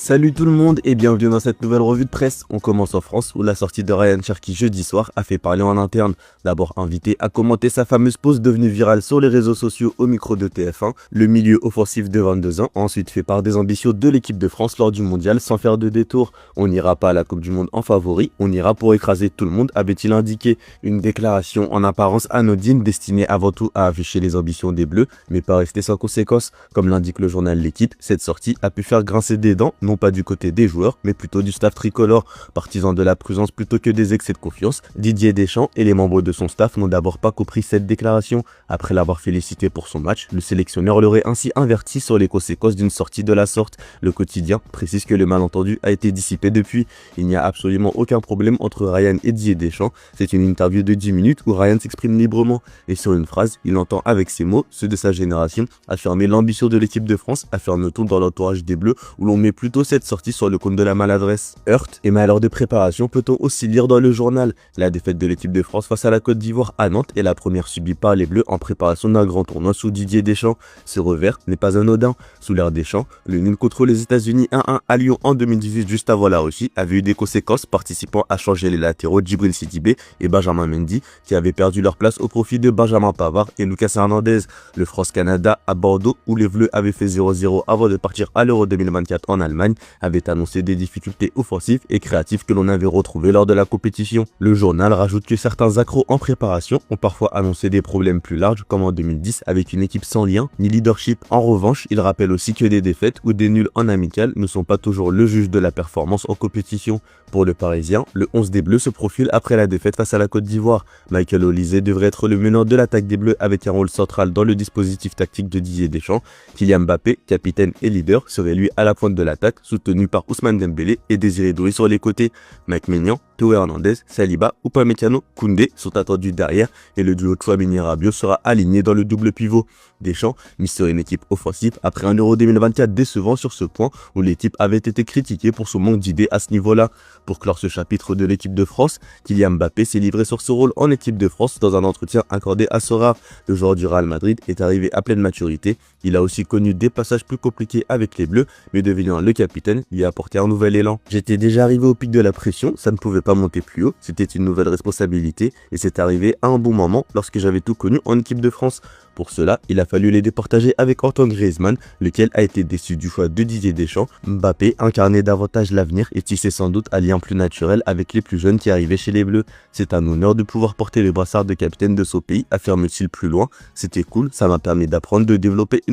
Salut tout le monde et bienvenue dans cette nouvelle revue de presse. On commence en France où la sortie de Ryan Cherki jeudi soir a fait parler en interne. D'abord invité à commenter sa fameuse pause devenue virale sur les réseaux sociaux au micro de TF1, le milieu offensif de 22 ans a ensuite fait part des ambitions de l'équipe de France lors du mondial sans faire de détour. On n'ira pas à la Coupe du Monde en favori, on ira pour écraser tout le monde, avait-il indiqué. Une déclaration en apparence anodine destinée avant tout à afficher les ambitions des Bleus, mais pas rester sans conséquence. Comme l'indique le journal L'Équipe, cette sortie a pu faire grincer des dents, non pas du côté des joueurs, mais plutôt du staff tricolore. Partisan de la prudence plutôt que des excès de confiance, Didier Deschamps et les membres de son staff n'ont d'abord pas compris cette déclaration. Après l'avoir félicité pour son match, le sélectionneur l'aurait ainsi averti sur les conséquences d'une sortie de la sorte. Le quotidien précise que le malentendu a été dissipé depuis. Il n'y a absolument aucun problème entre Ryan et Didier Deschamps. C'est une interview de 10 minutes où Ryan s'exprime librement. Et sur une phrase, il entend avec ses mots, ceux de sa génération, affirmer l'ambition de l'équipe de France, affirme-t-on dans l'entourage des Bleus, où l'on met plutôt cette sortie sur le compte de la maladresse. Heurte et malheur de préparation peut-on aussi lire dans le journal. La défaite de l'équipe de France face à la Côte d'Ivoire à Nantes est la première subie par les Bleus en préparation d'un grand tournoi sous Didier Deschamps. Ce revers n'est pas anodin. Sous l'ère Deschamps, le nul contre les États-Unis 1-1 à Lyon en 2018 juste avant la Russie avait eu des conséquences, participant à changer les latéraux Djibril Sidibé et Benjamin Mendy qui avaient perdu leur place au profit de Benjamin Pavard et Lucas Hernandez. Le France-Canada à Bordeaux où les Bleus avaient fait 0-0 avant de partir à l'Euro 2024 en Allemagne avait annoncé des difficultés offensives et créatives que l'on avait retrouvées lors de la compétition. Le journal rajoute que certains accros en préparation ont parfois annoncé des problèmes plus larges comme en 2010 avec une équipe sans lien ni leadership. En revanche, il rappelle aussi que des défaites ou des nuls en amical ne sont pas toujours le juge de la performance en compétition. Pour le Parisien, le 11 des Bleus se profile après la défaite face à la Côte d'Ivoire. Michael Olise devrait être le meneur de l'attaque des Bleus avec un rôle central dans le dispositif tactique de Didier Deschamps. Kylian Mbappé, capitaine et leader, serait lui à la pointe de l'attaque, soutenu par Ousmane Dembélé et Désiré Doué sur les côtés. Mike Maignan, Théo Hernandez, Saliba, Upamecano, Koundé sont attendus derrière et le duo Tchouaméni-Rabiot sera aligné dans le double pivot. Deschamps mise sur une équipe offensive après un Euro 2024 décevant sur ce point où l'équipe avait été critiquée pour son manque d'idées à ce niveau-là. Pour clore ce chapitre de l'équipe de France, Kylian Mbappé s'est livré sur ce rôle en équipe de France dans un entretien accordé à Sora. Le joueur du Real Madrid est arrivé à pleine maturité. Il a aussi connu des passages plus compliqués avec les Bleus, mais devenant le capitaine, lui a apporté un nouvel élan. J'étais déjà arrivé au pic de la pression, ça ne pouvait pas monter plus haut, c'était une nouvelle responsabilité et c'est arrivé à un bon moment lorsque j'avais tout connu en équipe de France. Pour cela, il a fallu les départager avec Antoine Griezmann, lequel a été déçu du choix de Didier Deschamps. Mbappé incarnait davantage l'avenir et tissait sans doute un lien plus naturel avec les plus jeunes qui arrivaient chez les Bleus. C'est un honneur de pouvoir porter le brassard de capitaine de son pays, affirme-t-il plus loin. C'était cool, ça m'a permis d'apprendre, de développer une